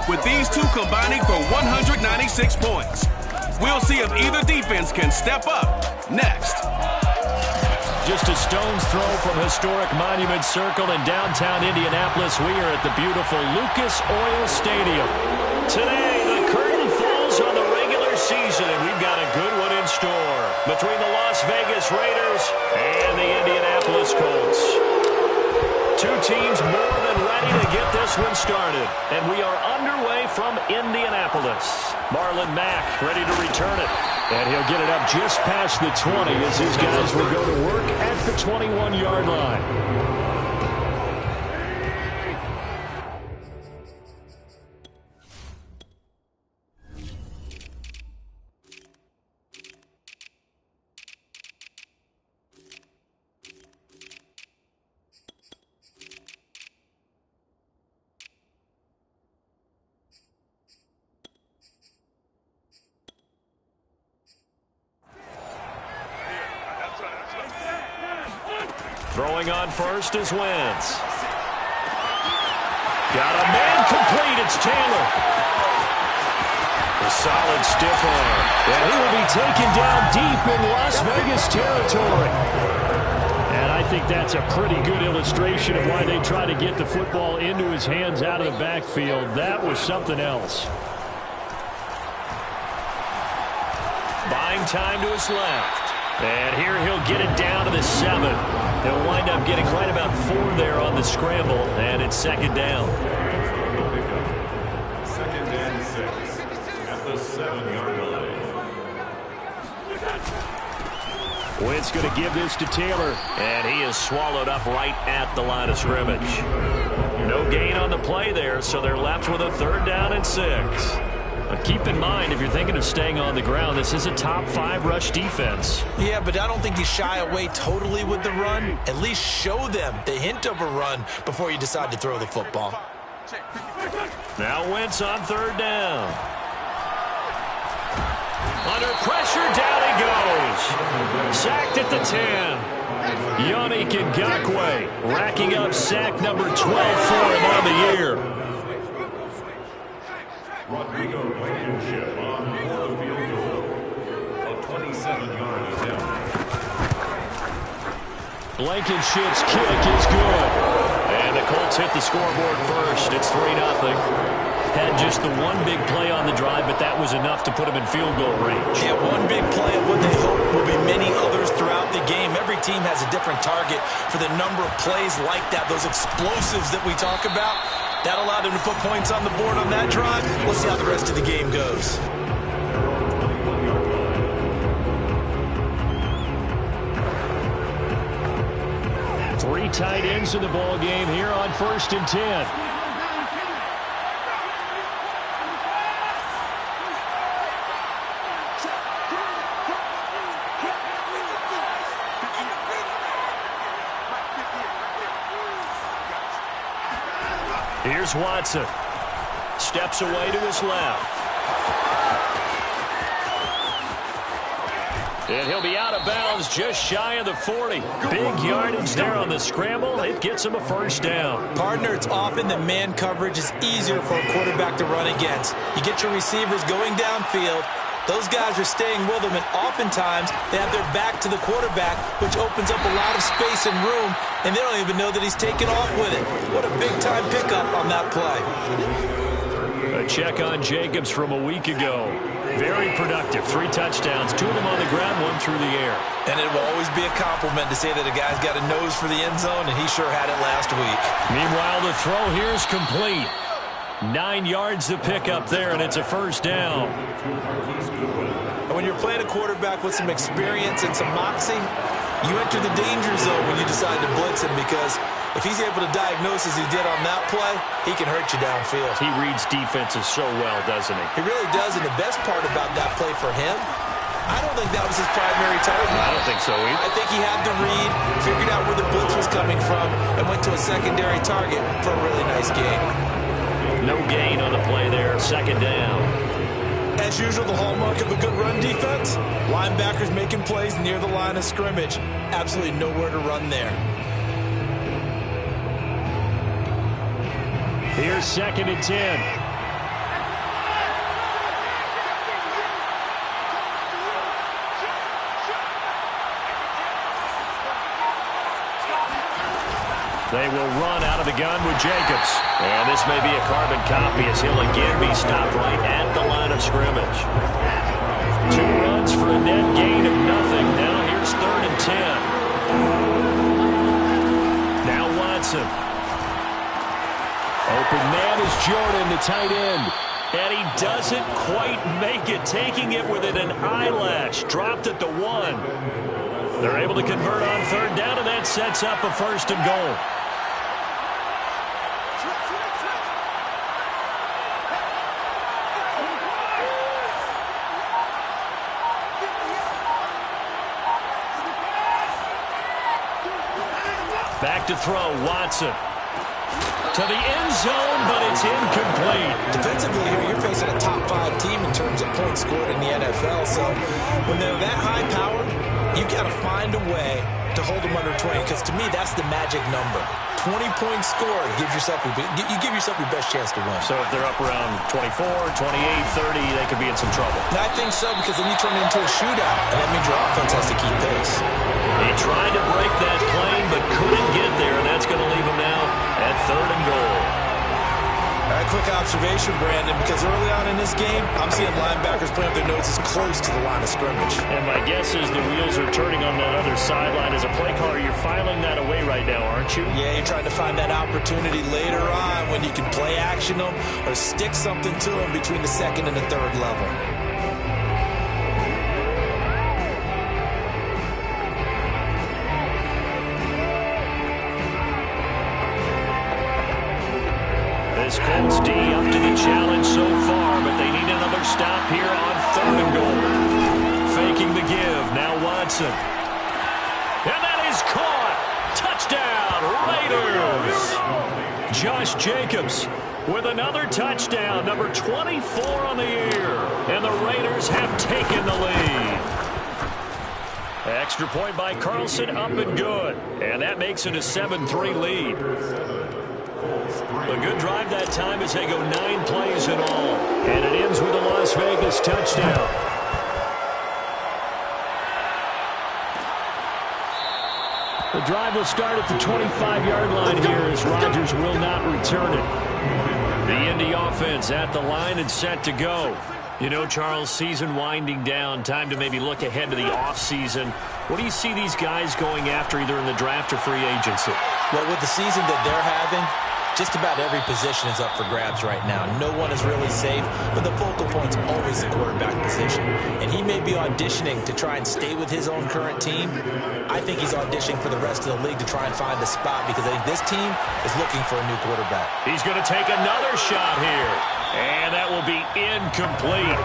with these two combining for 196 points. We'll see if either defense can step up next. Just a stone's throw from historic Monument Circle in downtown Indianapolis, we are at the beautiful Lucas Oil Stadium. Today, the curtain falls on the regular season, and we've got a good one in store between the Las Vegas Raiders and the Indianapolis Colts. Two teams more than ready to get this one started, and we are underway from Indianapolis. Marlon Mack ready to return it, and he'll get it up just past the 20 as his guys will go to work at the 21-yard line. Throwing on first is Wentz. Got a man complete. It's Taylor. A solid stiff arm. And he will be taken down deep in Las Vegas territory. And I think that's a pretty good illustration of why they try to get the football into his hands out of the backfield. That was something else. Buying time to his left. And here he'll get it down to the 7. They'll wind up getting right about 4 there on the scramble, and it's second down. Second and 6 at the 7-yard line. Wentz going to give this to Taylor, and he is swallowed up right at the line of scrimmage. No gain on the play there, so they're left with a 3rd down and 6. But keep in mind, if you're thinking of staying on the ground, this is a top 5 rush defense. Yeah, but I don't think you shy away totally with the run. At least show them the hint of a run before you decide to throw the football. Now Wentz on 3rd down. Under pressure, down he goes. Sacked at the 10. Yannick Ngakoue racking up sack number 12 for him on the year. Rodrigo Blankenship on the field goal. A 27-yard attempt. Blankenship's kick is good. And the Colts hit the scoreboard first. It's 3-0. Had just the one big play on the drive, but that was enough to put him in field goal range. Yeah, one big play of what they hope will be many others throughout the game. Every team has a different target for the number of plays like that, those explosives that we talk about. That allowed him to put points on the board on that drive. Let's see how the rest of the game goes. Three tight ends in the ball game here on 1st and 10. Here's Watson. Steps away to his left. And he'll be out of bounds just shy of the 40. Big yardage there on the scramble. It gets him a 1st down. Partner, it's often that man coverage is easier for a quarterback to run against. You get your receivers going downfield. Those guys are staying with them, and oftentimes they have their back to the quarterback, which opens up a lot of space and room, and they don't even know that he's taken off with it. What a big-time pickup on that play. A check on Jacobs from a week ago. Very productive. 3 touchdowns, 2 of them on the ground, 1 through the air. And it will always be a compliment to say that a guy's got a nose for the end zone, and he sure had it last week. Meanwhile, the throw here is complete. 9 yards to pick up there, and it's a 1st down. And when you're playing a quarterback with some experience and some moxie, you enter the danger zone when you decide to blitz him, because if he's able to diagnose as he did on that play, he can hurt you downfield. He reads defenses so well, doesn't he? He really does, and the best part about that play for him, I don't think that was his primary target. I don't think so either. I think he had the read, figured out where the blitz was coming from, and went to a secondary target for a really nice game. No gain on the play there, 2nd down. As usual, the hallmark of a good run defense, linebackers making plays near the line of scrimmage. Absolutely nowhere to run there. Here's 2nd and 10. They will run out of the gun with Jacobs. And this may be a carbon copy as he'll again be stopped right at the line of scrimmage. 2 runs for a net gain of nothing. Now here's 3rd and 10. Now Watson. Open man is Jordan, the tight end. And he doesn't quite make it, taking it within an eyelash. Dropped at the 1. They're able to convert on 3rd down, and that sets up a 1st and goal. Back to throw, Watson. To the end zone, but it's incomplete. Defensively here, you're facing a top 5 team in terms of points scored in the NFL. So when they're that high-powered, you got to find a way to hold them under 20, because to me, that's the magic number. 20 points scored, you give yourself your best chance to win. So if they're up around 24, 28, 30, they could be in some trouble. I think so, because then you turn it into a shootout, and that means your offense has to keep pace. He tried to break that plane, but couldn't get there, and that's going to leave him now at 3rd and goal. All right, quick observation, Brandon, because early on in this game, I'm seeing linebackers playing with their noses close to the line of scrimmage. And my guess is the wheels are turning on that other sideline. As a play caller, you're filing that away right now, aren't you? Yeah, you're trying to find that opportunity later on when you can play action them or stick something to them between the 2nd and the 3rd level. This Colts D up to the challenge so far, but they need another stop here on 3rd and goal. Faking the give, now Watson. And that is caught. Touchdown, Raiders. Josh Jacobs with another touchdown, number 24 on the year. And the Raiders have taken the lead. Extra point by Carlson, up and good. And that makes it a 7-3 lead. A good drive that time as they go 9 plays in all. And it ends with a Las Vegas touchdown. The drive will start at the 25-yard line here as Rodgers will not return it. The Indy offense at the line and set to go. You know, Charles, season winding down, time to maybe look ahead to the offseason. What do you see these guys going after either in the draft or free agency? Well, with the season that they're having, just about every position is up for grabs right now. No one is really safe, but the focal point's always the quarterback position. And he may be auditioning to try and stay with his own current team. I think he's auditioning for the rest of the league to try and find a spot because I think this team is looking for a new quarterback. He's going to take another shot here. And that will be incomplete.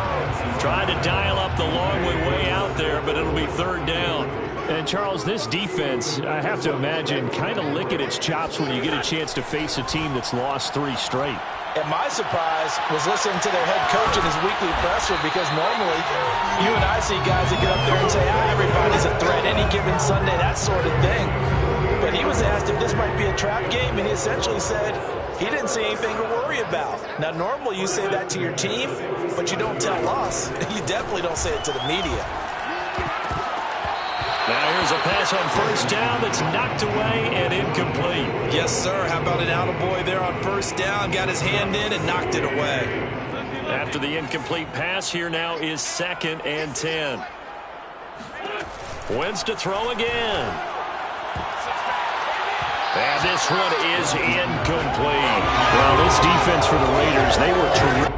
Tried to dial up the long way out there, but it'll be 3rd down. And, Charles, this defense, I have to imagine, kind of licking its chops when you get a chance to face a team that's lost 3 straight. And my surprise was listening to their head coach in his weekly presser because normally you and I see guys that get up there and say, everybody's a threat any given Sunday, that sort of thing. But he was asked if this might be a trap game, and he essentially said he didn't see anything to worry about. Now, normally you say that to your team, but you don't tell us. You definitely don't say it to the media. Now here's a pass on 1st down that's knocked away and incomplete. Yes, sir. How about an attaboy there on 1st down? Got his hand in and knocked it away. After the incomplete pass, here now is 2nd and 10. Wentz to throw again. And this one is incomplete. Well, this defense for the Raiders, they were terrific.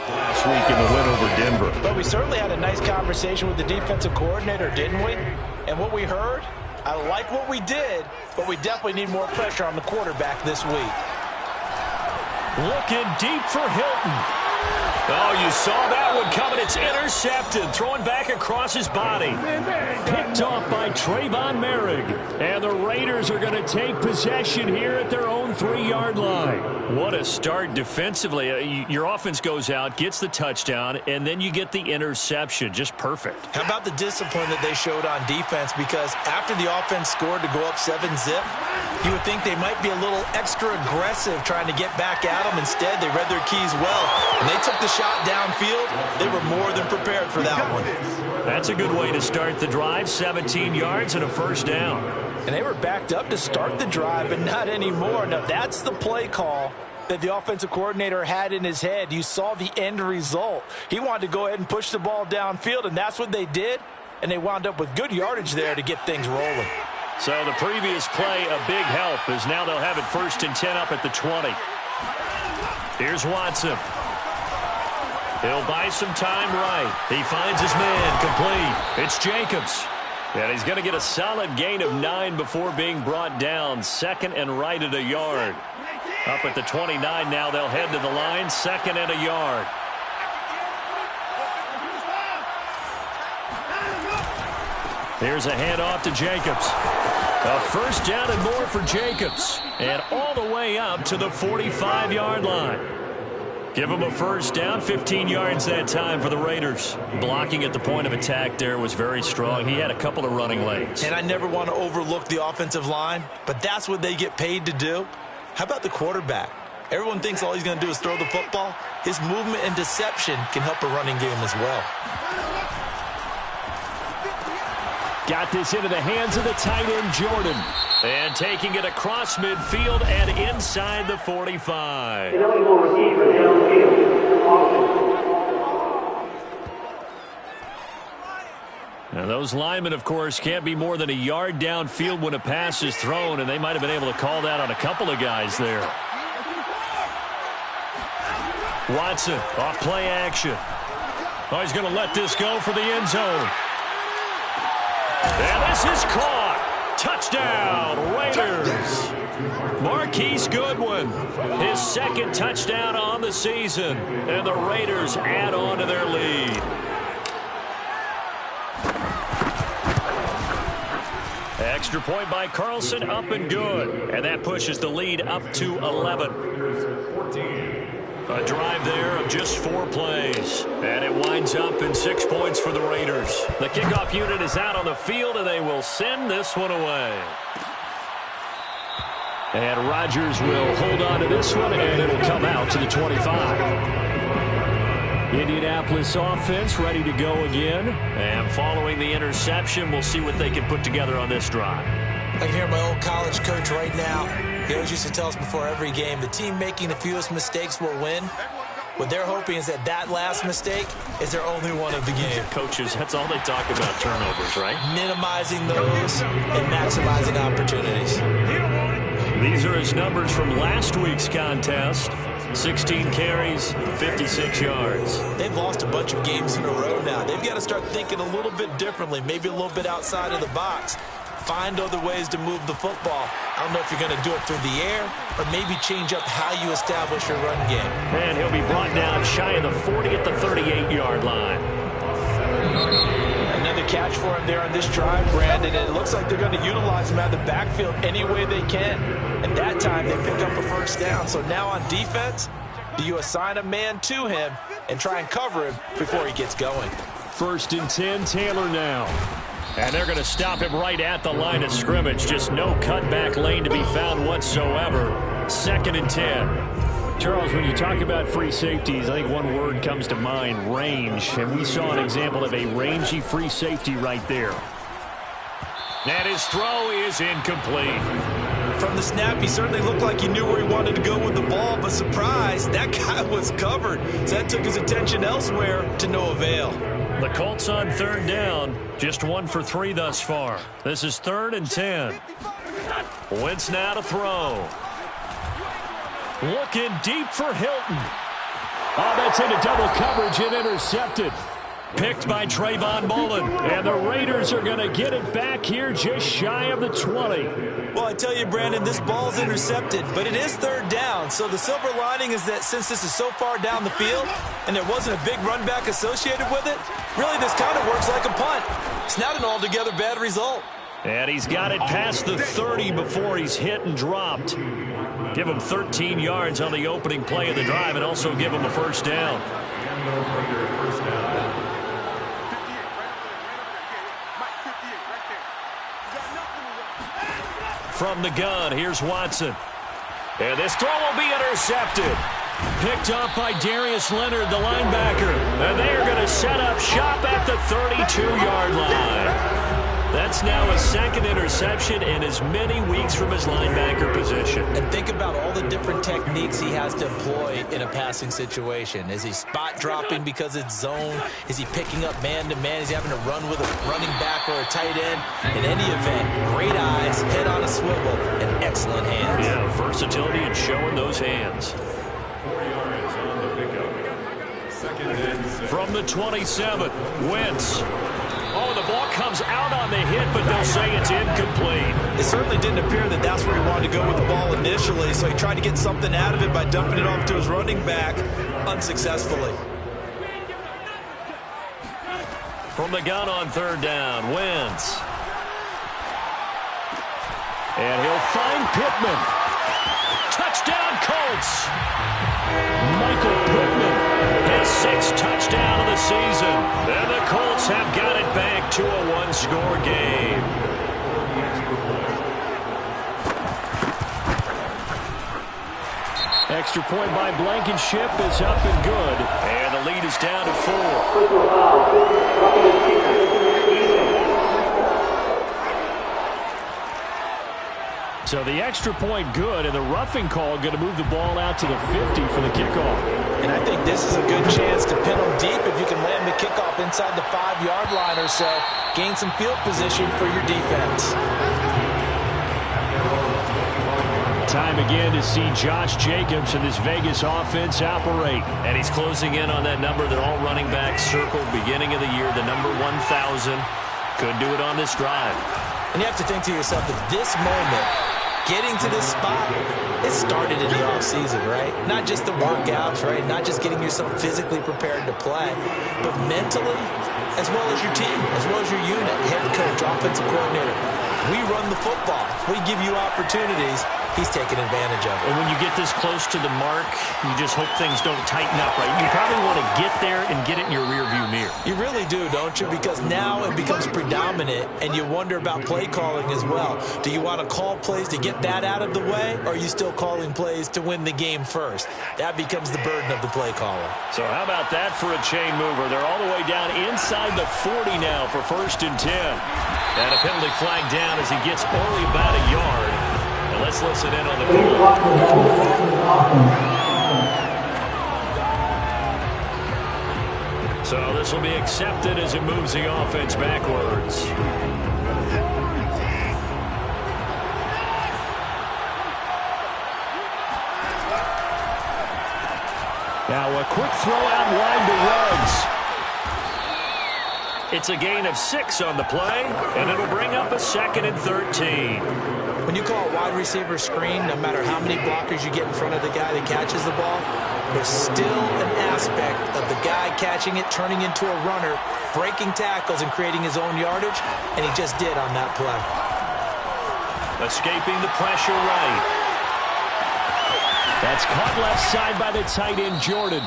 Last week in the win over Denver. But we certainly had a nice conversation with the defensive coordinator, didn't we? And what we heard, I like what we did, but we definitely need more pressure on the quarterback this week. Looking deep for Hilton. Oh, you saw that That one coming. It's intercepted. Throwing back across his body. Picked off by Trayvon Merrick. And the Raiders are going to take possession here at their own 3-yard line. What a start defensively. Your offense goes out, gets the touchdown, and then you get the interception. Just perfect. How about the discipline that they showed on defense? Because after the offense scored to go up 7-zip, you would think they might be a little extra aggressive trying to get back at them. Instead, they read their keys well. And they took the shot downfield. They were more than prepared for that one. That's a good way to start the drive. 17 yards and a first down. And they were backed up to start the drive, but not anymore. Now, that's the play call that the offensive coordinator had in his head. You saw the end result. He wanted to go ahead and push the ball downfield, and that's what they did. And they wound up with good yardage there to get things rolling. So the previous play, a big help, as now they'll have it 1st and 10 up at the 20. Here's Watson. He'll buy some time right. He finds his man complete. It's Jacobs. And he's going to get a solid gain of 9 before being brought down. 2nd and right at a yard. Up at the 29 now, they'll head to the line. 2nd and a yard. Here's a handoff to Jacobs. A first down and more for Jacobs. And all the way up to the 45-yard line. Give him a first down, 15 yards that time for the Raiders. Blocking at the point of attack there was very strong. He had a couple of running lanes. And I never want to overlook the offensive line, but that's what they get paid to do. How about the quarterback? Everyone thinks all he's going to do is throw the football. His movement and deception can help a running game as well. Got this into the hands of the tight end, Jordan. And taking it across midfield and inside the 45. Now those linemen, of course, can't be more than a yard downfield when a pass is thrown, and they might have been able to call that on a couple of guys there. Watson, off play action. Oh, he's going to let this go for the end zone. And this is caught. Touchdown, Raiders. Marquise Goodwin, his 2nd touchdown on the season. And the Raiders add on to their lead. Extra point by Carlson, up and good. And that pushes the lead up to 11. A drive there of just 4 plays. And it winds up in 6 points for the Raiders. The kickoff unit is out on the field, and they will send this one away. And Rodgers will hold on to this one, and it'll come out to the 25. Indianapolis offense ready to go again. And following the interception, we'll see what they can put together on this drive. I can hear my old college coach right now. He always used to tell us before every game, the team making the fewest mistakes will win. What they're hoping is that last mistake is their only one of the game. Coaches, that's all they talk about, turnovers, right? Minimizing those and maximizing opportunities. These are his numbers from last week's contest. 16 carries, 56 yards. They've lost a bunch of games in a row now. They've got to start thinking a little bit differently, maybe a little bit outside of the box. Find other ways to move the football. I don't know if you're going to do it through the air or maybe change up how you establish your run game. And he'll be brought down shy of the 40 at the 38-yard line. Another catch for him there on this drive, Brandon, and it looks like they're going to utilize him out of the backfield any way they can. And that time they pick up a first down. So now on defense, do you assign a man to him and try and cover him before he gets going? 1st and 10, Taylor now. And they're going to stop him right at the line of scrimmage. Just no cutback lane to be found whatsoever. 2nd and 10. Charles, when you talk about free safeties, I think one word comes to mind, range. And we saw an example of a rangy free safety right there. And his throw is incomplete. From the snap, he certainly looked like he knew where he wanted to go with the ball, but surprise, that guy was covered. So that took his attention elsewhere to no avail. The Colts on 3rd down, just 1 for 3 thus far. This is 3rd and 10. Wentz now to throw. Looking deep for Hilton. Oh, that's into double coverage and intercepted. Picked by Trayvon Mullen. And the Raiders are going to get it back here just shy of the 20. Well, I tell you, Brandon, this ball's intercepted, but it is third down. So the silver lining is that since this is so far down the field and there wasn't a big run back associated with it, really this kind of works like a punt. It's not an altogether bad result. And he's got it past the 30 before he's hit and dropped. Give him 13 yards on the opening play of the drive and also give him a first down. From the gun, here's Watson. And this throw will be intercepted. Picked up by Darius Leonard, the linebacker. And they are going to set up shop at the 32-yard line. That's now a second interception in as many weeks from his linebacker position. And think about all the different techniques he has to employ in a passing situation. Is he spot dropping because it's zone? Is he picking up man-to-man? Is he having to run with a running back or a tight end? In any event, great eyes, head on a swivel, and excellent hands. Yeah, versatility and showing those hands. 4 yards on the pickup. Second and 6. From the 27, Wentz. Oh, the ball comes out on the hit, but they'll say it's incomplete. It certainly didn't appear that that's where he wanted to go with the ball initially, so he tried to get something out of it by dumping it off to his running back unsuccessfully. From the gun on third down, Wentz. And he'll find Pittman. Touchdown, Colts. Michael Pittman, his 6th touchdown of the season. And the Colts have got it back to a one-score game. Extra point by Blankenship is up and good. And the lead is down to 4. So the extra point good, and the roughing call going to move the ball out to the 50 for the kickoff. And I think this is a good chance to pin them deep if you can land the kickoff inside the 5-yard line or so. Gain some field position for your defense. Time again to see Josh Jacobs and this Vegas offense operate. And he's closing in on that number that all running backs circled beginning of the year, the number 1,000. Could do it on this drive. And you have to think to yourself that this moment, getting to this spot, it started in the offseason, right? Not just the workouts, right? Not just getting yourself physically prepared to play, but mentally, as well as your team, as well as your unit, head coach, offensive coordinator. We run the football. We give you opportunities. He's taking advantage of it. And when you get this close to the mark, you just hope things don't tighten up, right? You probably want to get there and get it in your rearview mirror. You really do, don't you? Because now it becomes predominant, and you wonder about play calling as well. Do you want to call plays to get that out of the way, or are you still calling plays to win the game first? That becomes the burden of the play caller. So how about that for a chain mover? They're all the way down inside the 40 now for 1st and 10. And a penalty flag down as he gets only about a yard. And let's listen in on the call. So this will be accepted as it moves the offense backwards. Now a quick throw out wide to Ruggs. It's a gain of 6 on the play, and it'll bring up a 2nd and 13. When you call a wide receiver screen, no matter how many blockers you get in front of the guy that catches the ball, there's still an aspect of the guy catching it, turning into a runner, breaking tackles and creating his own yardage, and he just did on that play. Escaping the pressure right. That's caught left side by the tight end, Jordan.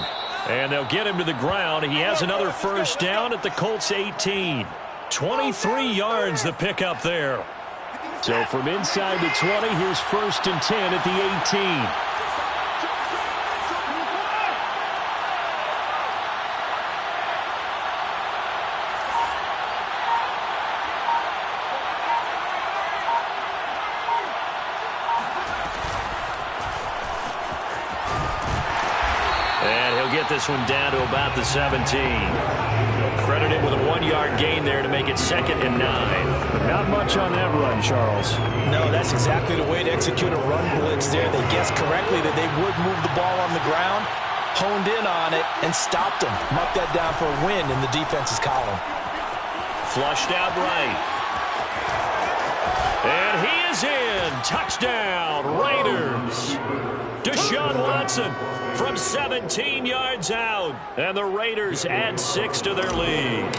And they'll get him to the ground. He has another first down at the Colts 18. 23 yards the pickup there. So from inside the 20, here's 1st and 10 at the 18. This one down to about the 17. Credited with a 1-yard gain there to make it 2nd and 9. Not much on that run, Charles. No, that's exactly the way to execute a run blitz there. They guessed correctly that they would move the ball on the ground. honed in on it and stopped him. Mark that down for a win in the defense's column. Flushed out right. And he is in. Touchdown, Raiders. Deshaun Watson from 17 yards out. And the Raiders add 6 to their lead.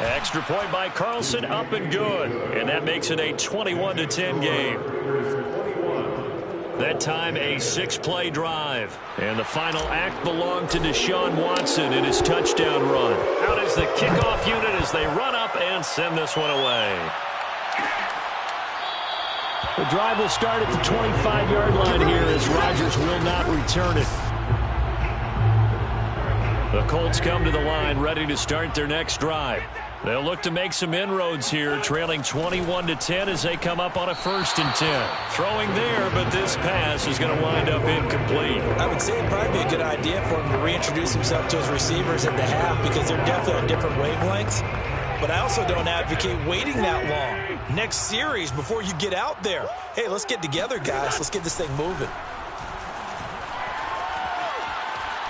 Extra point by Carlson, up and good. And that makes it a 21-10 game. That time a 6-play drive. And the final act belonged to Deshaun Watson in his touchdown run. Out is the kickoff unit as they run up and send this one away. The drive will start at the 25-yard line here as Rodgers will not return it. The Colts come to the line ready to start their next drive. They'll look to make some inroads here, trailing 21-10 as they come up on a 1st and 10. Throwing there, but this pass is going to wind up incomplete. I would say it'd probably be a good idea for him to reintroduce himself to his receivers at the half because they're definitely on different wavelengths. But I also don't advocate waiting that long. Next series before you get out there. Hey, let's get together, guys. Let's get this thing moving.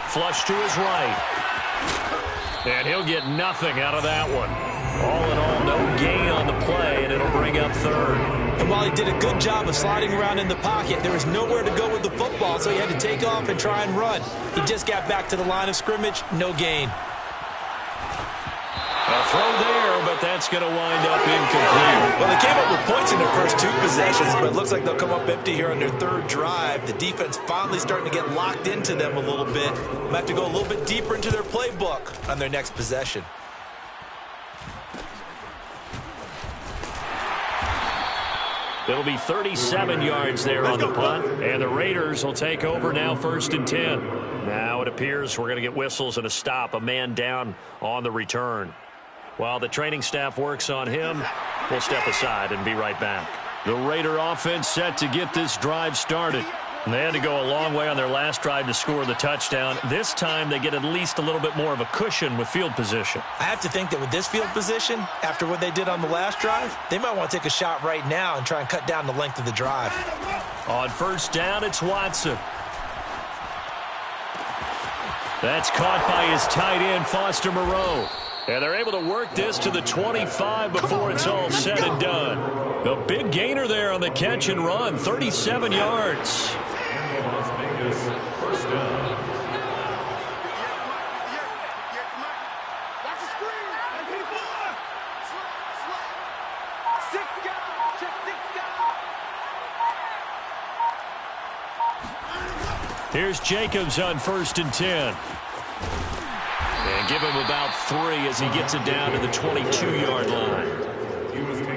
Flush to his right. And he'll get nothing out of that one. All in all, no gain on the play, and it'll bring up 3rd. And while he did a good job of sliding around in the pocket, there was nowhere to go with the football, so he had to take off and try and run. He just got back to the line of scrimmage, no gain. A throw there, but that's going to wind up incomplete. Well, they came up with points in their first 2 possessions, but it looks like they'll come up empty here on their 3rd drive. The defense finally starting to get locked into them a little bit. Might have to go a little bit deeper into their playbook on their next possession. It'll be 37 yards there on the punt, and the Raiders will take over now 1st and 10. Now it appears we're going to get whistles and a stop, a man down on the return. While the training staff works on him, we'll step aside and be right back. The Raider offense set to get this drive started. And they had to go a long way on their last drive to score the touchdown. This time they get at least a little bit more of a cushion with field position. I have to think that with this field position, after what they did on the last drive, they might want to take a shot right now and try and cut down the length of the drive. On 1st down, it's Watson. That's caught by his tight end, Foster Moreau. And they're able to work this to the 25 before it's all said and done. A big gainer there on the catch and run, 37 yards. Las Vegas, 1st down. Here's Jacobs on 1st and 10. And give him about 3 as he gets it down to the 22-yard line.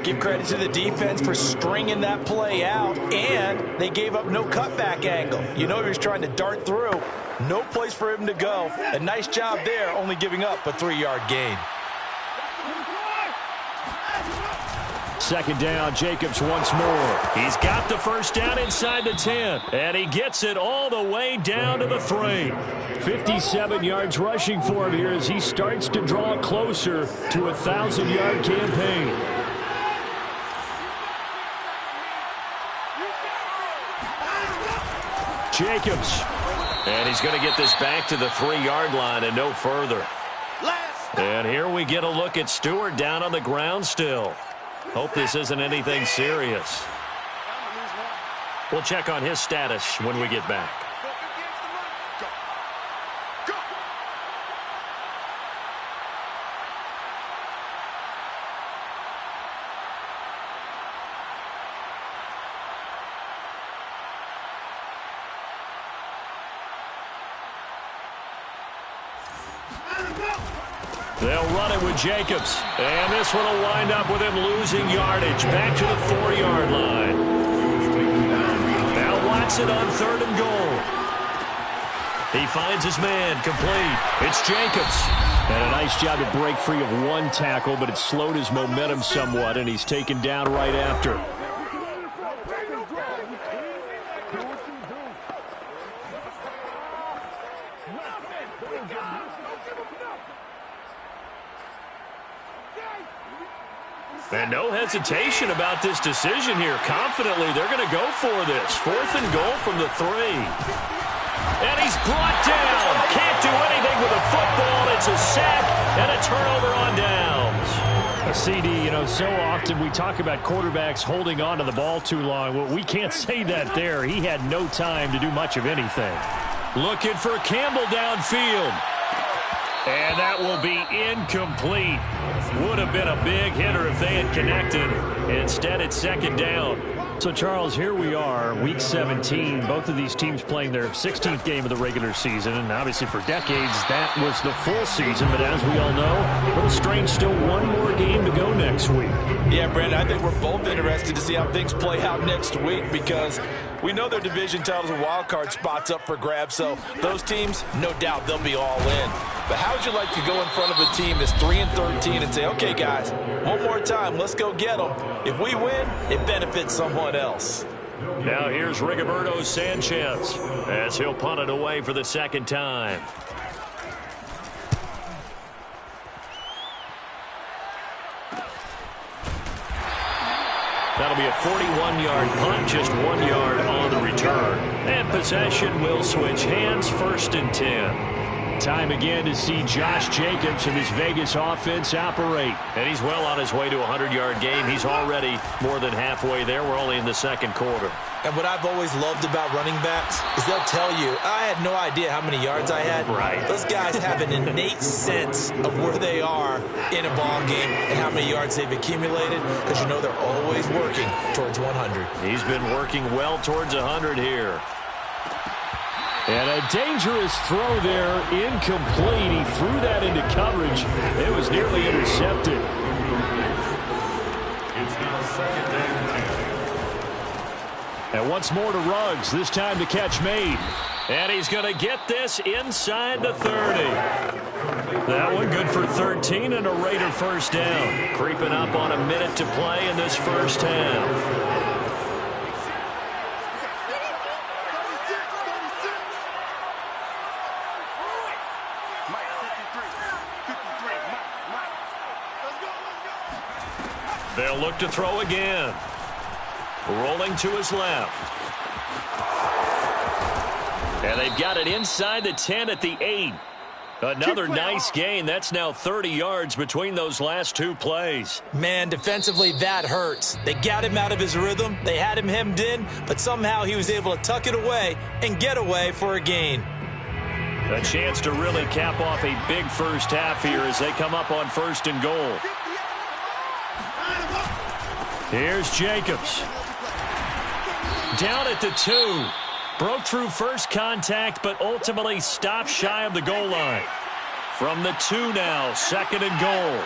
Give credit to the defense for stringing that play out, and they gave up no cutback angle. You know he was trying to dart through. No place for him to go. A nice job there, only giving up a 3-yard gain. 2nd down, Jacobs once more. He's got the 1st down inside the 10, and he gets it all the way down to the 3. 57 yards rushing for him here as he starts to draw closer to a 1,000-yard campaign. Jacobs. And he's going to get this back to the 3-yard line and no further. And here we get a look at Stewart down on the ground still. Hope this isn't anything serious. We'll check on his status when we get back. They'll run it with Jacobs. And this one will wind up with him losing yardage. Back to the 4-yard line. Now Watson on 3rd and goal. He finds his man complete. It's Jacobs. And a nice job to break free of 1 tackle, but it slowed his momentum somewhat, and he's taken down right after. And no hesitation about this decision here. Confidently, they're going to go for this. 4th and goal from the 3. And he's brought down. Can't do anything with a football. It's a sack and a turnover on downs. CD, so often we talk about quarterbacks holding on to the ball too long. Well, we can't say that there. He had no time to do much of anything. Looking for Campbell downfield. And that will be incomplete. Would have been a big hitter if they had connected. Instead, it's 2nd down. So, Charles, here we are, Week 17. Both of these teams playing their 16th game of the regular season. And obviously for decades, that was the full season. But as we all know, a little strange, still one more game to go next week. Yeah, Brandon, I think we're both interested to see how things play out next week because we know their division titles and wild card spots up for grabs. So those teams, no doubt, they'll be all in. But how would you like to go in front of a team that's 3-13 and say, okay, guys, one more time, let's go get them. If we win, it benefits someone else. Now here's Rigoberto Sanchez as he'll punt it away for the 2nd time. That'll be a 41-yard punt, just 1 yard on the return. And possession will switch hands, 1st and 10. Time again to see Josh Jacobs and this Vegas offense operate. And he's well on his way to a 100-yard game. He's already more than halfway there. We're only in the 2nd quarter. And what I've always loved about running backs is they'll tell you, I had no idea how many yards I had. Right. Those guys have an innate sense of where they are in a ball game and how many yards they've accumulated because they're always working towards 100. He's been working well towards 100 here. And a dangerous throw there, incomplete. He threw that into coverage. It was nearly intercepted. It's now 2nd and 10. And once more to Ruggs, this time the catch made. And he's going to get this inside the 30. That one good for 13 and a Raider 1st down. Creeping up on a minute to play in this 1st half. They'll look to throw again. Rolling to his left. And they've got it inside the 10 at the 8. Another nice gain. That's now 30 yards between those last 2 plays. Man, defensively, that hurts. They got him out of his rhythm. They had him hemmed in, but somehow he was able to tuck it away and get away for a gain. A chance to really cap off a big 1st half here as they come up on 1st and goal. Here's Jacobs. Down at the 2. Broke through first contact, but ultimately stopped shy of the goal line. From the 2 now, 2nd and goal.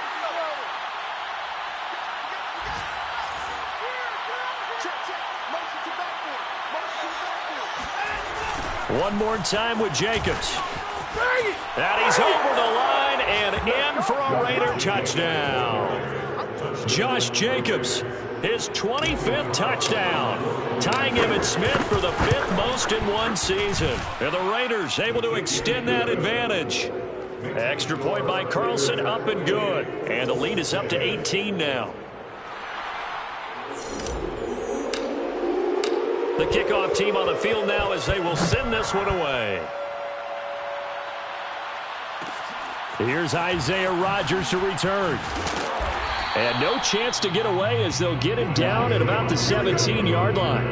One more time with Jacobs. And he's over the line and in for a Raider touchdown. Josh Jacobs, his 25th touchdown, tying Emmitt Smith for the 5th most in one season. And the Raiders able to extend that advantage. Extra point by Carlson, up and good. And the lead is up to 18 now. The kickoff team on the field now as they will send this one away. Here's Isaiah Rodgers to return. And no chance to get away as they'll get him down at about the 17-yard line.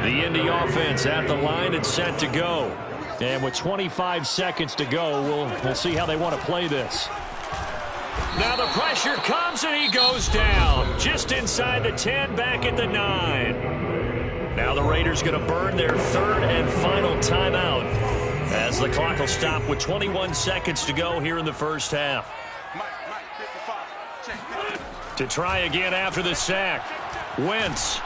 The Indy offense at the line and set to go. And with 25 seconds to go, we'll see how they want to play this. Now the pressure comes and he goes down. Just inside the 10, back at the 9. Now the Raiders going to burn their 3rd and final timeout as the clock will stop with 21 seconds to go here in the 1st half. To try again after the sack. Wentz.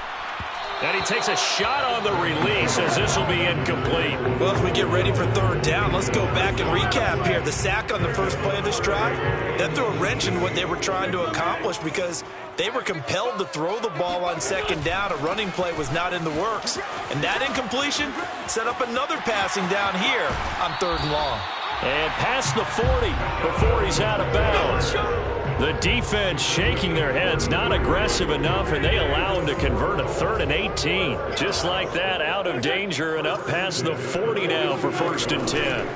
And he takes a shot on the release as this will be incomplete. Well, as we get ready for 3rd down, let's go back and recap here. The sack on the first play of this drive, that threw a wrench in what they were trying to accomplish because they were compelled to throw the ball on 2nd down. A running play was not in the works. And that incompletion set up another passing down here on 3rd and long. And past the 40 before he's out of bounds. The defense shaking their heads, not aggressive enough, and they allow him to convert a 3rd and 18. Just like that, out of danger and up past the 40 now for 1st and 10.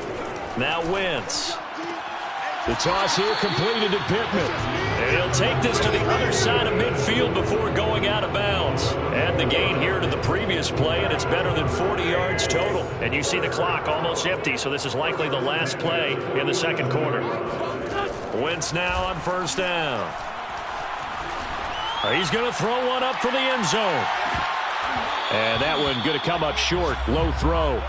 Now Wentz. The toss here completed to Pittman. And he'll take this to the other side of midfield before going out of bounds. Add the gain here to the previous play, and it's better than 40 yards total. And you see the clock almost empty, so this is likely the last play in the 2nd quarter. Wentz now on 1st down. He's going to throw one up for the end zone. And that one going to come up short. Low throw.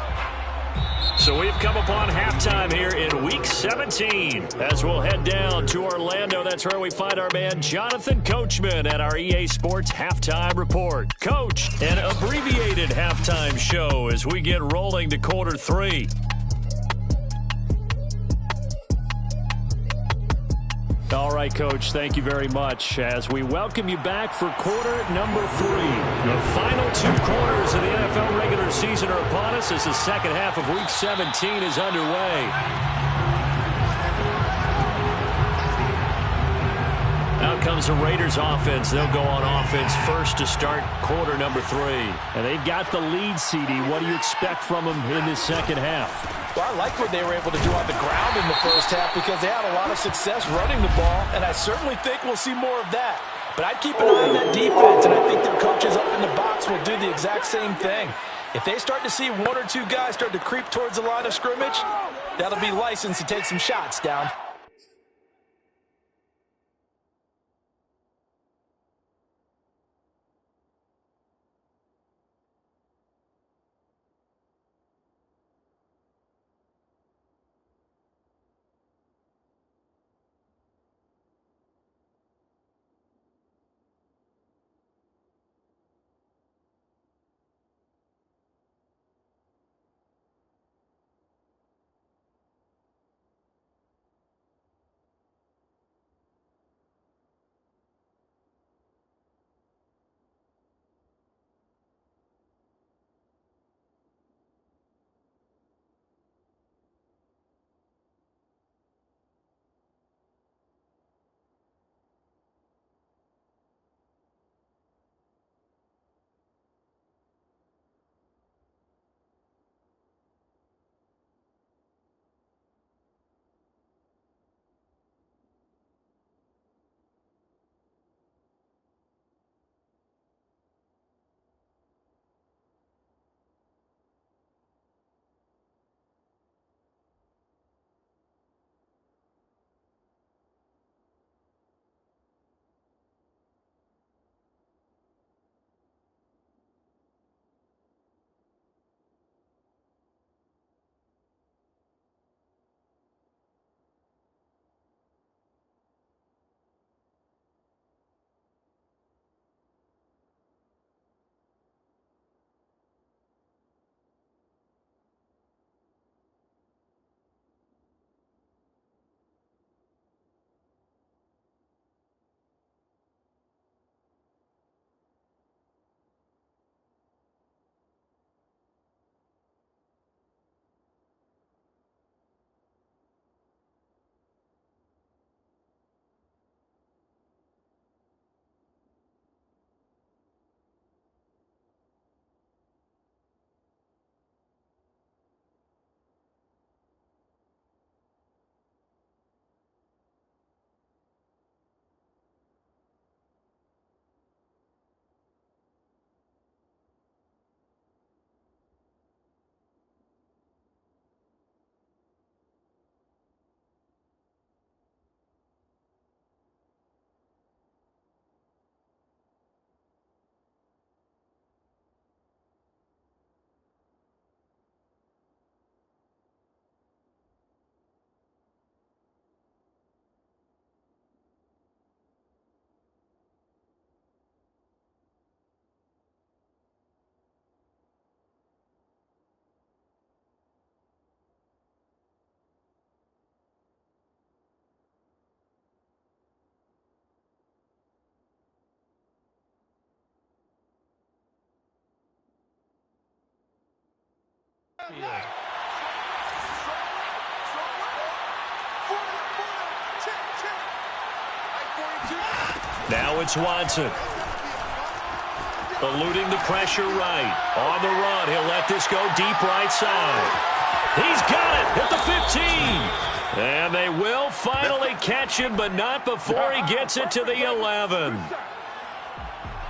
So we've come upon halftime here in Week 17. As we'll head down to Orlando, that's where we find our man Jonathan Coachman at our EA Sports Halftime Report. Coach, an abbreviated halftime show as we get rolling to quarter 3. All right, Coach, thank you very much as we welcome you back for quarter number 3. The final 2 quarters of the NFL regular season are upon us as the second half of Week 17 is underway. Out comes the Raiders offense. They'll go on offense first to start quarter number 3. And they've got the lead, CD. What do you expect from them in this second half? Well, I like what they were able to do on the ground in the first half because they had a lot of success running the ball, and I certainly think we'll see more of that. But I'd keep an eye on that defense, and I think their coaches up in the box will do the exact same thing. If they start to see 1 or 2 guys start to creep towards the line of scrimmage, that'll be licensed to take some shots down. Now it's Watson. Eluding the pressure right. On the run, he'll let this go deep right side. He's got it at the 15. And they will finally catch him, but not before he gets it to the 11.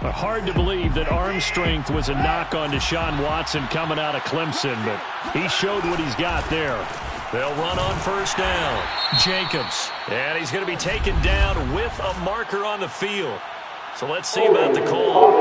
Hard to believe that arm strength was a knock on Deshaun Watson coming out of Clemson, but he showed what he's got there. They'll run on first down. Jacobs. And he's going to be taken down with a marker on the field. So let's see about the call.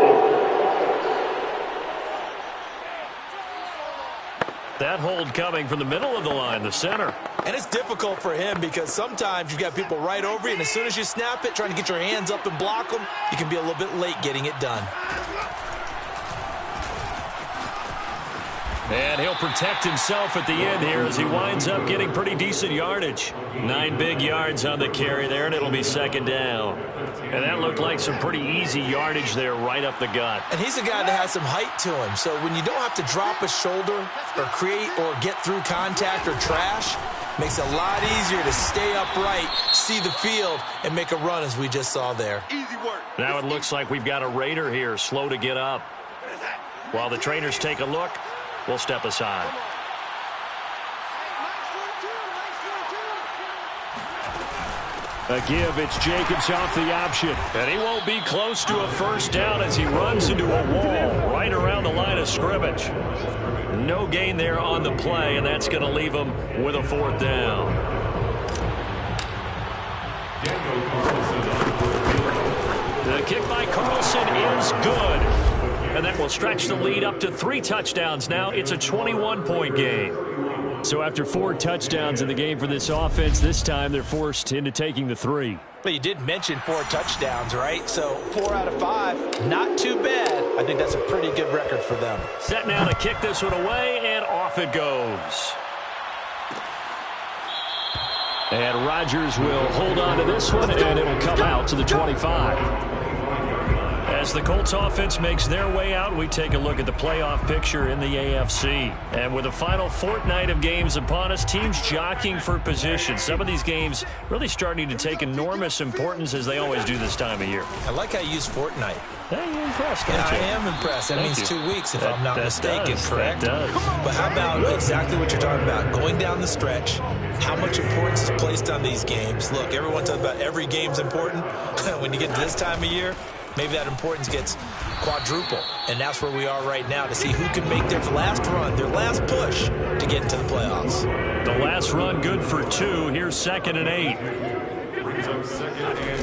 That hold coming from the middle of the line, the center. And it's difficult for him because sometimes you've got people right over you, and as soon as you snap it, trying to get your hands up and block them, you can be a little bit late getting it done. And he'll protect himself at the end here as he winds up getting pretty decent yardage. 9 big yards on the carry there, and it'll be second down. And that looked like some pretty easy yardage there right up the gut. And he's a guy that has some height to him, so when you don't have to drop a shoulder or create or get through contact or trash, makes it a lot easier to stay upright, see the field, and make a run as we just saw there. Easy work. Now it looks like we've got a Raider here, slow to get up. While the trainers take a look, we'll step aside. A give, it's Jacobs off the option. And he won't be close to a first down as he runs into a wall right around the line of scrimmage. No gain there on the play, and that's going to leave him with a fourth down. The kick by Carlson is good. And that will stretch the lead up to 3 touchdowns now. It's a 21-point game. So after 4 touchdowns in the game for this offense, this time they're forced into taking the 3. But you did mention 4 touchdowns, right? So 4 out of 5, not too bad. I think that's a pretty good record for them. Set now to kick this one away, and off it goes. And Rodgers will hold on to this one, and it'll come out to the 25. As the Colts offense makes their way out, we take a look at the playoff picture in the AFC. And with the final fortnight of games upon us, teams jockeying for position. Some of these games really starting to take enormous importance as they always do this time of year. I like how you use fortnight. Hey, you're impressed, Yeah, aren't you? I am impressed. That means 2 weeks if I'm not mistaken, does, correct? That does. But how about exactly what you're talking about? Going down the stretch, how much importance is placed on these games? Look, everyone talks about every game's important. When you get to this time of year, maybe that importance gets quadruple. And that's where we are right now to see who can make their last run, their last push to get into the playoffs. The last run good for 2. Here's 2nd and 8. Brings up 2nd and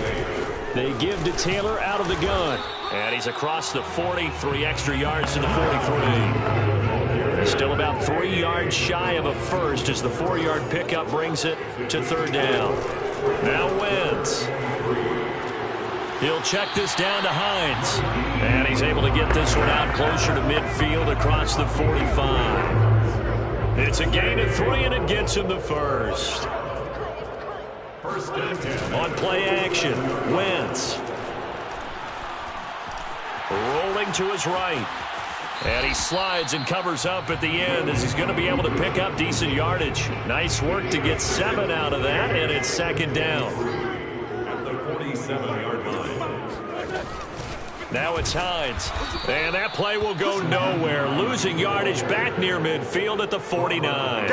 8. They give to Taylor out of the gun. And he's across the 40, 3 extra yards to the 43. Still about 3 yards shy of a first as the 4-yard pickup brings it to 3rd down. Now Wentz. He'll check this down to Hines. And he's able to get this one out closer to midfield across the 45. It's a gain of 3, and it gets him the first. First and 10. On play action, Wentz. Rolling to his right. And he slides and covers up at the end as he's going to be able to pick up decent yardage. Nice work to get 7 out of that, and it's 2nd down. At the 47-yard line. Now it's Hines. And that play will go nowhere. Losing yardage back near midfield at the 49.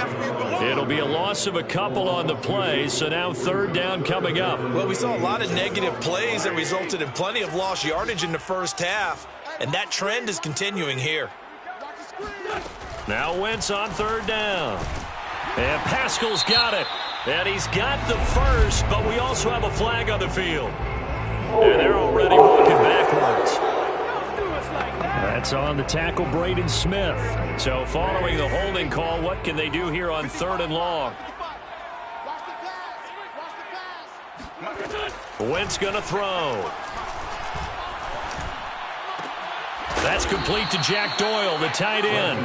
It'll be a loss of a couple on the play, so now 3rd down coming up. Well, we saw a lot of negative plays that resulted in plenty of lost yardage in the first half, and that trend is continuing here. Now Wentz on 3rd down. And Pascal's got it. And he's got the first, but we also have a flag on the field. And they're already walking backwards. That's on the tackle, Braden Smith. So following the holding call, what can they do here on 3rd and long? Wentz going to throw. That's complete to Jack Doyle, the tight end.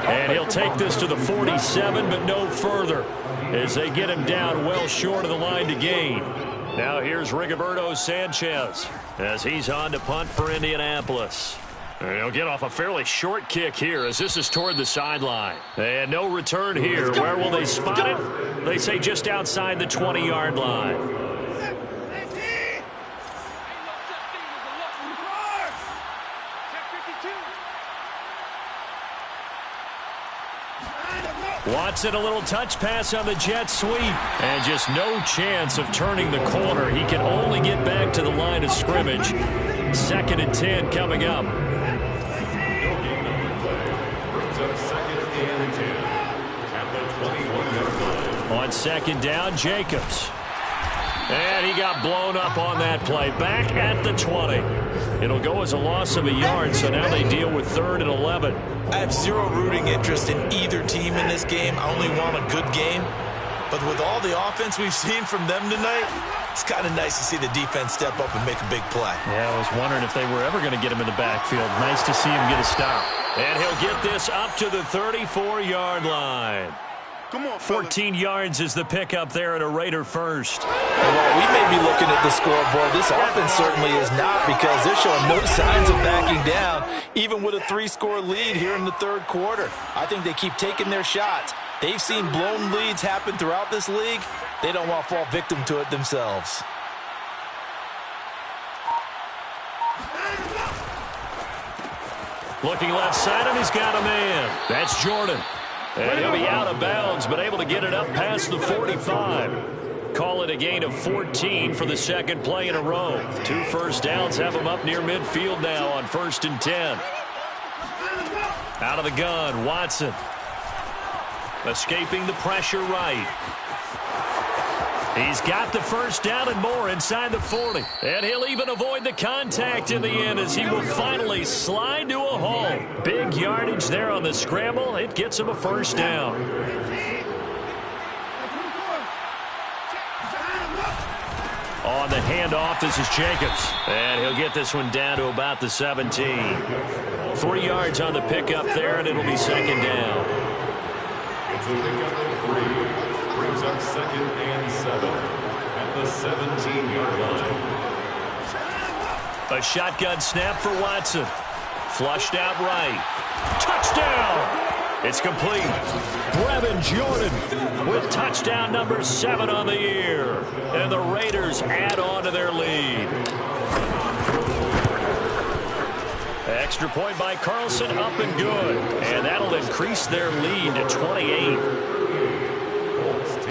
And he'll take this to the 47, but no further as they get him down well short of the line to gain. Now here's Rigoberto Sanchez as he's on to punt for Indianapolis. And he'll get off a fairly short kick here as this is toward the sideline. And no return here. Where will they spot it? They say just outside the 20-yard line. Watson, a little touch pass on the jet sweep. And just no chance of turning the corner. He can only get back to the line of scrimmage. 2nd and 10 coming up. Brings up 2nd and 10 at the 21-yard line. On 2nd down, Jacobs. And he got blown up on that play. Back at the 20. It'll go as a loss of a yard, so now they deal with 3rd and 11. I have zero rooting interest in either team in this game. I only want a good game. But with all the offense we've seen from them tonight, it's kind of nice to see the defense step up and make a big play. Yeah, I was wondering if they were ever going to get him in the backfield. Nice to see him get a stop. And he'll get this up to the 34-yard line. 14 yards is the pickup there at a Raider first. And while we may be looking at the scoreboard, this offense certainly is not, because they're showing no signs of backing down, even with a 3-score lead here in the 3rd quarter. I think they keep taking their shots. They've seen blown leads happen throughout this league. They don't want to fall victim to it themselves. Looking left side, and he's got a man. That's Jordan. And he'll be out of bounds, but able to get it up past the 45. Call it a gain of 14 for the 2nd play in a row. 2 first downs have him up near midfield now on 1st and 10. Out of the gun, Watson. Escaping the pressure right. He's got the first down and more inside the 40. And he'll even avoid the contact in the end as he will finally slide to a hole. Big yardage there on the scramble. It gets him a first down. On the handoff, this is Jacobs. And he'll get this one down to about the 17. 3 yards on the pickup there, and it'll be 2nd down. It's a pickup of 3. Brings up 2nd and 7 at the 17-yard line. A shotgun snap for Watson. Flushed out right. Touchdown! It's complete. Brevin Jordan with touchdown number 7 on the year. And the Raiders add on to their lead. Extra point by Carlson, up and good. And that'll increase their lead to 28.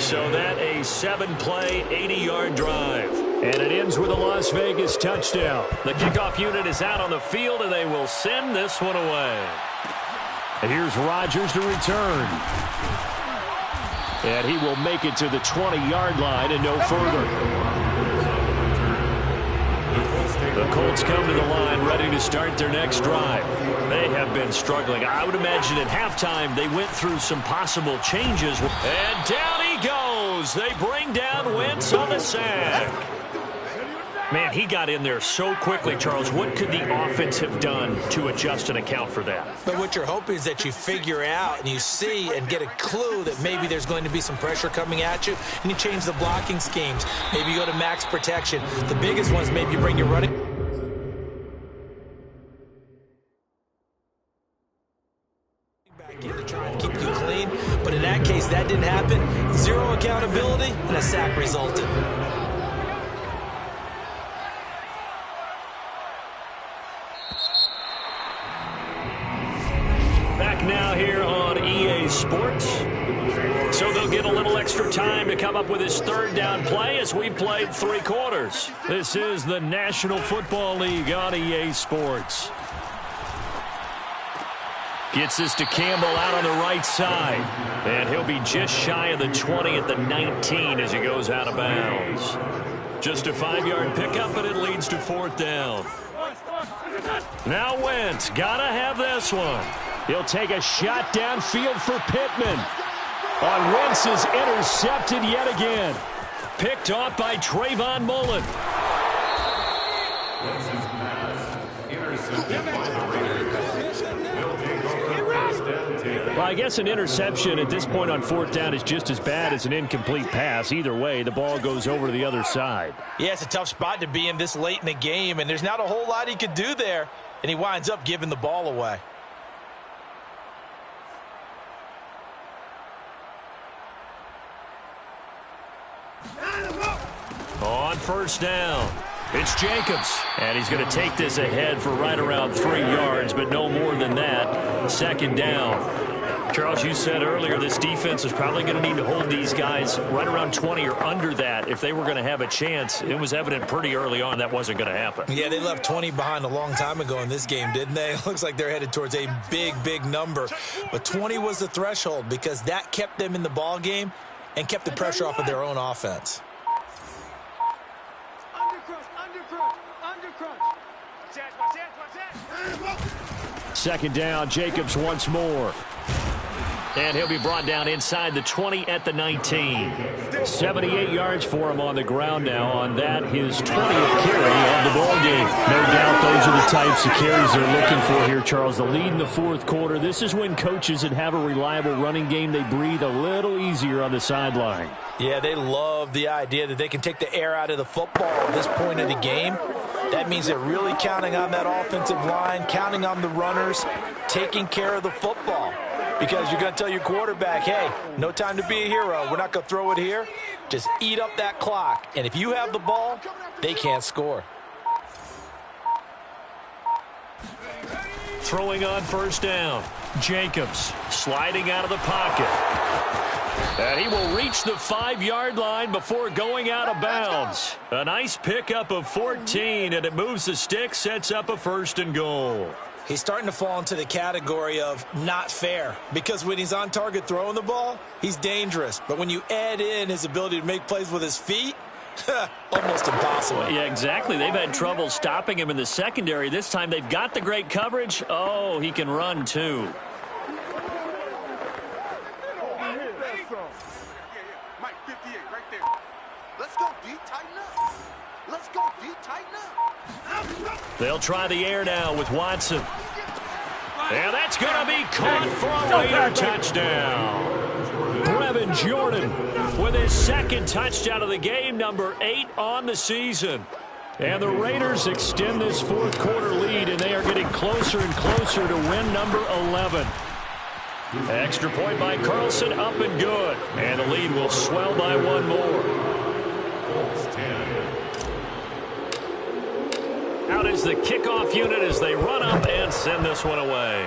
So that a 7-play, 80-yard drive. And it ends with a Las Vegas touchdown. The kickoff unit is out on the field, and they will send this one away. And here's Rodgers to return. And he will make it to the 20-yard line and no further. The Colts come to the line ready to start their next drive. They have been struggling. I would imagine at halftime they went through some possible changes. And down he goes. They bring down Wentz on the sack. Man, he got in there so quickly, Charles. What could the offense have done to adjust and account for that? But what you're hoping is that you figure out and you see and get a clue that maybe there's going to be some pressure coming at you, and you change the blocking schemes. Maybe you go to max protection. The biggest one is maybe you bring your running back in to try and keep you clean. But in that case, that didn't happen. Zero accountability, and a sack resulted. Now here on EA Sports. So they'll get a little extra time to come up with his 3rd down play as we've played 3 quarters. This is the National Football League on EA Sports. Gets this to Campbell out on the right side. And he'll be just shy of the 20 at the 19 as he goes out of bounds. Just a 5-yard pickup, but it leads to 4th down. Now Wentz, gotta have this one. He'll take a shot downfield for Pittman. On Wentz is intercepted yet again. Picked off by Trayvon Mullen. Wentz's pass intercepted by the Raiders. They'll take over first down 10. Well, I guess an interception at this point on 4th down is just as bad as an incomplete pass. Either way, the ball goes over to the other side. Yeah, it's a tough spot to be in this late in the game, and there's not a whole lot he could do there, and he winds up giving the ball away. On 1st down, it's Jacobs. And he's going to take this ahead for right around 3 yards, but no more than that. 2nd down. Charles, you said earlier this defense is probably going to need to hold these guys right around 20 or under that if they were going to have a chance. It was evident pretty early on that wasn't going to happen. Yeah, they left 20 behind a long time ago in this game, didn't they? It looks like they're headed towards a big, big number. But 20 was the threshold because that kept them in the ball game and kept the pressure off of their own offense. Second down, Jacobs once more. And he'll be brought down inside the 20 at the 19. 78 yards for him on the ground now. On that, his 20th carry of the ball game. No doubt those are the types of carries they're looking for here, Charles. The lead in the fourth quarter. This is when coaches that have a reliable running game, they breathe a little easier on the sideline. Yeah, they love the idea that they can take the air out of the football at this point of the game. That means they're really counting on that offensive line, counting on the runners, taking care of the football. Because you're going to tell your quarterback, hey, no time to be a hero. We're not going to throw it here. Just eat up that clock. And if you have the ball, they can't score. Throwing on first down. Jacobs sliding out of the pocket. And he will reach the 5-yard line before going out of bounds. A nice pickup of 14, and it moves the stick, sets up a 1st and goal. He's starting to fall into the category of not fair because when he's on target throwing the ball, he's dangerous. But when you add in his ability to make plays with his feet, almost impossible. Yeah, exactly. They've had trouble stopping him in the secondary. This time they've got the great coverage. Oh, he can run too. Mike 58 right there. Let's go deep, tighten up. Let's go deep, tighten up. They'll try the air now with Watson. And that's going to be caught for a Raider touchdown. Brevin Jordan with his 2nd touchdown of the game, number 8 on the season. And the Raiders extend this fourth quarter lead, and they are getting closer and closer to win number 11. Extra point by Carlson, up and good. And the lead will swell by 1 more. Colts 10. Out is the kickoff unit as they run up and send this one away.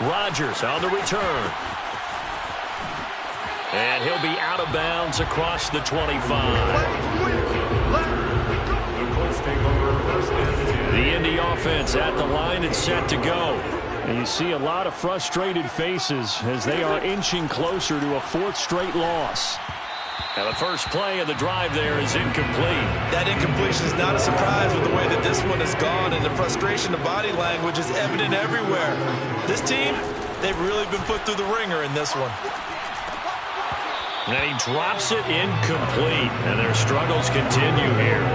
Rodgers on the return. And he'll be out of bounds across the 25. The Colts take over 1st and 10. The Indy offense at the line and set to go. And you see a lot of frustrated faces as they are inching closer to a 4th straight loss. Now the first play of the drive there is incomplete. That incompletion is not a surprise with the way that this one has gone, and the frustration, the body language is evident everywhere. This team, they've really been put through the ringer in this one. And he drops it incomplete, and their struggles continue here.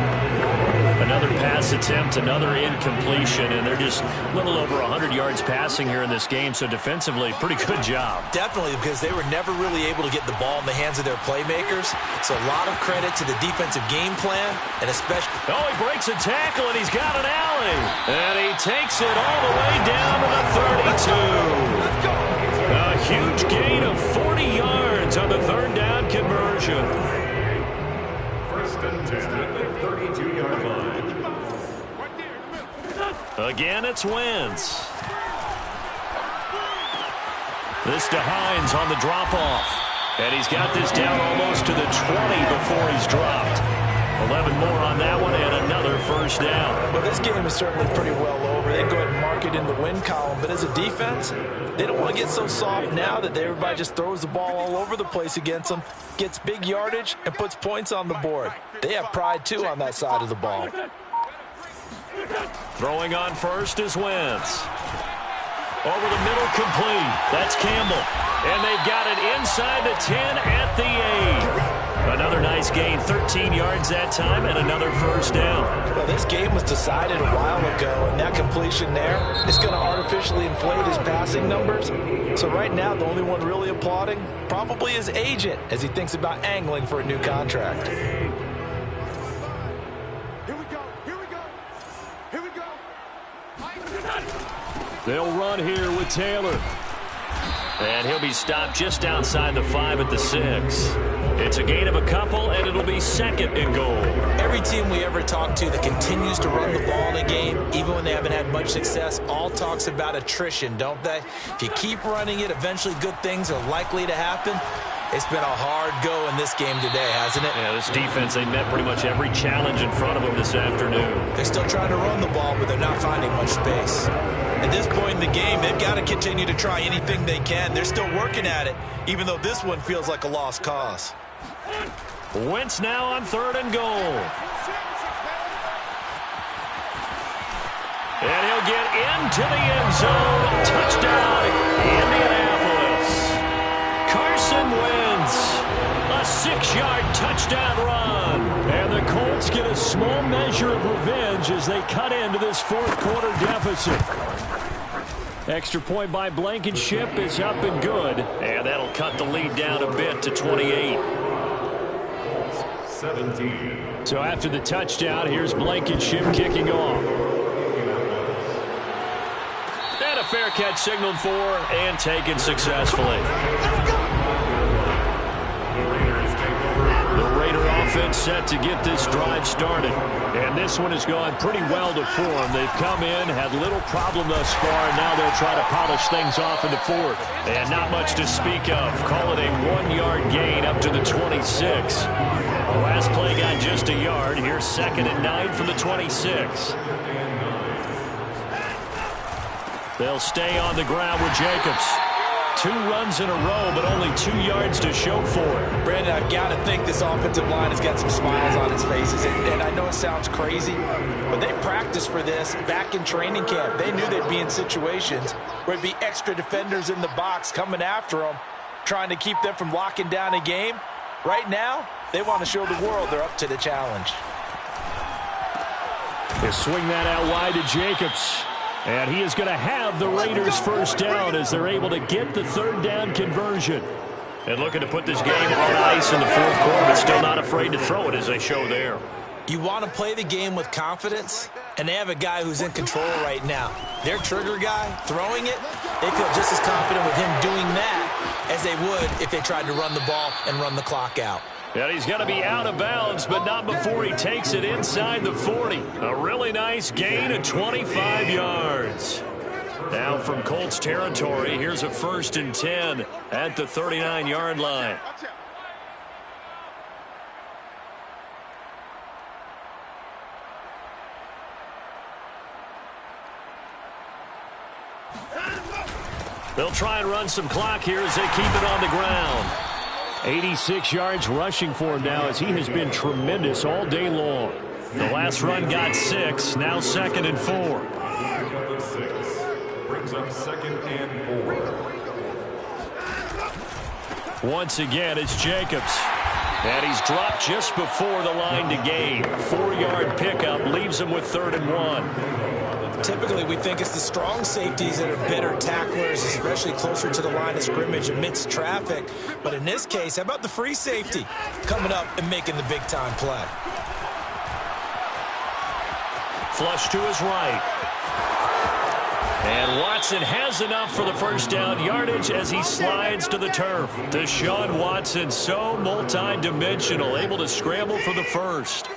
Another pass attempt, another incompletion, and they're just a little over 100 yards passing here in this game, so defensively, pretty good job. Definitely, because they were never really able to get the ball in the hands of their playmakers, so a lot of credit to the defensive game plan, and especially... Oh, he breaks a tackle, and he's got an alley. And he takes it all the way down to the 32. A huge gain of 40 yards on the 3rd down conversion. 1st and 10 at the 32-yard line. Again, it's Wentz. This to Hines on the drop-off. And he's got this down almost to the 20 before he's dropped. 11 more on that one and another 1st down. Well, this game is certainly pretty well over. They go ahead and mark it in the win column. But as a defense, they don't want to get so soft now that everybody just throws the ball all over the place against them, gets big yardage, and puts points on the board. They have pride, too, on that side of the ball. Throwing on first is Wentz. Over the middle, complete. That's Campbell. And they've got it inside the 10 at the 8. Another nice gain, 13 yards that time, and another 1st down. Well, this game was decided a while ago, and that completion there is going to artificially inflate his passing numbers. So right now, the only one really applauding probably his agent as he thinks about angling for a new contract. Here we go. Here we go. Here we go. They'll run here with Taylor. And he'll be stopped just outside the 5 at the 6. It's a gain of a couple, and it'll be second and goal. Every team we ever talk to that continues to run the ball in a game, even when they haven't had much success, all talks about attrition, don't they? If you keep running it, eventually good things are likely to happen. It's been a hard go in this game today, hasn't it? Yeah, this defense, they met pretty much every challenge in front of them this afternoon. They're still trying to run the ball, but they're not finding much space. At this point in the game, they've got to continue to try anything they can. They're still working at it, even though this one feels like a lost cause. Wentz now on 3rd and goal. And he'll get into the end zone. Touchdown, Indianapolis. Carson Wentz, a 6-yard touchdown run. And the Colts get a small measure of revenge as they cut into this 4th quarter deficit. Extra point by Blankenship is up and good. And that'll cut the lead down a bit to 28. 17. So after the touchdown, here's Blankenship kicking off. And a fair catch signaled for and taken successfully. The Raider offense set to get this drive started. And this one has gone pretty well to form. They've come in, had little problem thus far, and now they'll try to polish things off in the 4th. And not much to speak of. Call it a 1-yard gain up to the 26. The last play got just a yard. Here's 2nd and 9 from the 26. They'll stay on the ground with Jacobs. 2 runs in a row, but only 2 yards to show for it. Brandon, I've got to think this offensive line has got some smiles on its faces. And I know it sounds crazy, but they practiced for this back in training camp. They knew they'd be in situations where it'd be extra defenders in the box coming after them, trying to keep them from locking down a game. Right now, they want to show the world they're up to the challenge. They swing that out wide to Jacobs. And he is going to have the Raiders first down as they're able to get the 3rd down conversion. And looking to put this game on ice in the 4th quarter, but still not afraid to throw it as they show there. You want to play the game with confidence, and they have a guy who's in control right now. Their trigger guy, throwing it, they feel just as confident with him doing that as they would if they tried to run the ball and run the clock out. And he's going to be out of bounds, but not before he takes it inside the 40. A really nice gain of 25 yards. Now from Colts territory, here's a 1st and 10 at the 39-yard line. They'll try and run some clock here as they keep it on the ground. 86 yards rushing for him now as he has been tremendous all day long. The last run got 6, now 2nd and 4. Number 6 brings up 2nd and 4. Once again, it's Jacobs. And he's dropped just before the line to gain. 4-yard pickup leaves him with 3rd and 1. Typically, we think it's the strong safeties that are better tacklers, especially closer to the line of scrimmage amidst traffic. But in this case, how about the free safety coming up and making the big-time play? Flush to his right. And Watson has enough for the first down yardage as he slides to the turf. Deshaun Watson, so multi-dimensional, able to scramble for the first.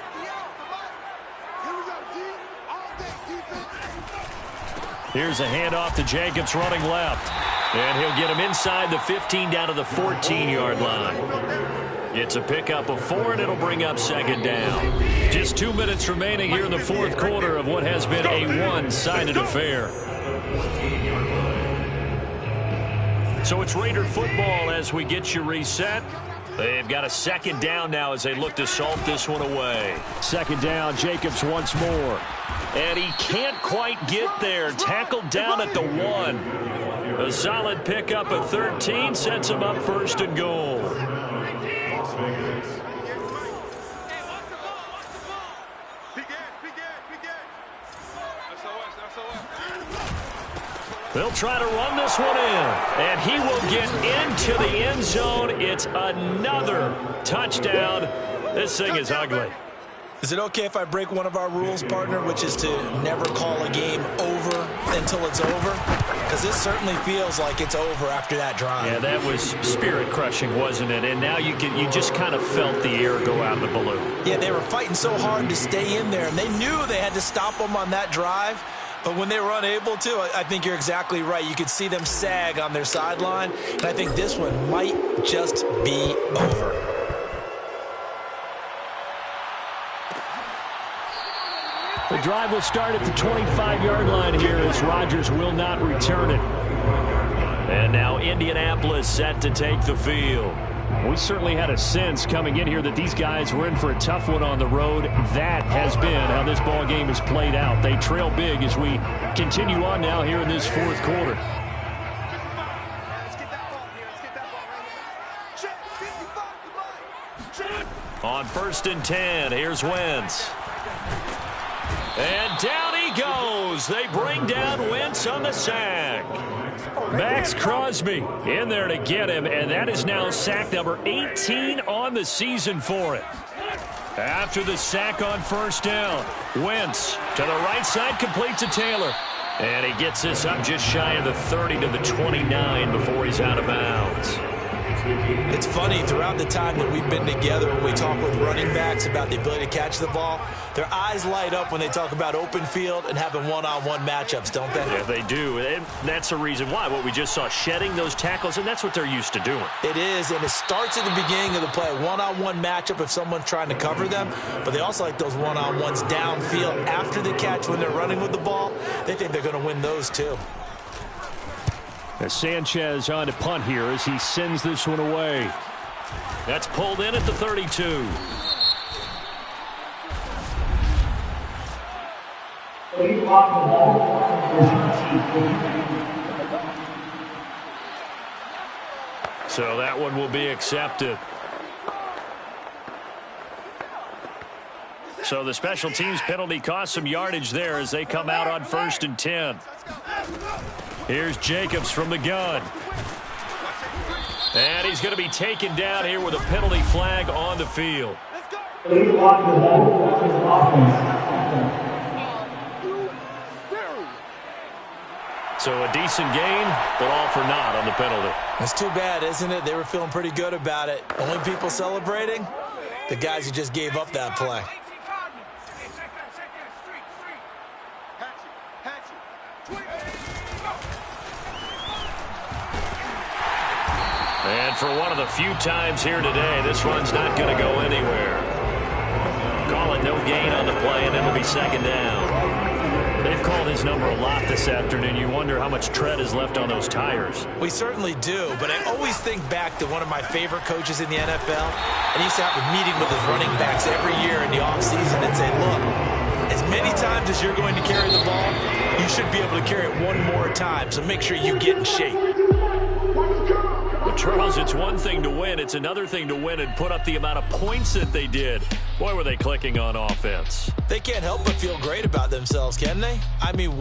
Here's a handoff to Jacobs running left. And he'll get him inside the 15 down to the 14-yard line. It's a pickup of 4, and it'll bring up 2nd down. Just 2 minutes remaining here in the 4th quarter of what has been a one-sided affair. So it's Raider football as we get you reset. They've got a 2nd down now as they look to salt this one away. 2nd down, Jacobs once more. And he can't quite get there. Tackled down at the 1. A solid pickup of 13 sets him up 1st and goal. They'll try to run this one in. And he will get into the end zone. It's another touchdown. This thing is ugly. Is it okay if I break one of our rules, partner, which is to never call a game over until it's over? Because this certainly feels like it's over after that drive. Yeah, that was spirit-crushing, wasn't it? And now you just kind of felt the air go out of the balloon. Yeah, they were fighting so hard to stay in there, and they knew they had to stop them on that drive. But when they were unable to, I think you're exactly right. You could see them sag on their sideline, and I think this one might just be over. The drive will start at the 25-yard line here as Rodgers will not return it. And now Indianapolis set to take the field. We certainly had a sense coming in here that these guys were in for a tough one on the road. That has been how this ball game has played out. They trail big as we continue on now here in this fourth quarter. On 1st and 10, here's Wentz. And down he goes. They bring down Wentz on the sack. Max Crosby in there to get him, and that is now sack number 18 on the season for it. After the sack on 1st down, Wentz to the right side, complete to Taylor. And he gets this up just shy of the 30 to the 29 before he's out of bounds. It's funny, throughout the time that we've been together, when we talk with running backs about the ability to catch the ball, their eyes light up when they talk about open field and having one-on-one matchups, don't they? Yeah, they do. And that's the reason why. What we just saw, shedding those tackles, and that's what they're used to doing. It is, and it starts at the beginning of the play, a one-on-one matchup if someone's trying to cover them, but they also like those one-on-ones downfield after the catch when they're running with the ball. They think they're going to win those too. As Sanchez on to punt here as he sends this one away. That's pulled in at the 32. So that one will be accepted. So the special teams penalty cost some yardage there as they come out on 1st and 10. Here's Jacobs from the gun. And he's going to be taken down here with a penalty flag on the field. So a decent gain, but all for naught on the penalty. That's too bad, isn't it? They were feeling pretty good about it. Only people celebrating? The guys who just gave up that play. And for one of the few times here today, this run's not going to go anywhere. Call it no gain on the play, and it'll be 2nd down. They've called his number a lot this afternoon. You wonder how much tread is left on those tires. We certainly do, but I always think back to one of my favorite coaches in the NFL. And he used to have a meeting with his running backs every year in the offseason and say, look, as many times as you're going to carry the ball, you should be able to carry it one more time, so make sure you get in shape. Well, Charles, it's one thing to win. It's another thing to win and put up the amount of points that they did. Boy, were they clicking on offense. They can't help but feel great about themselves, can they? I mean, what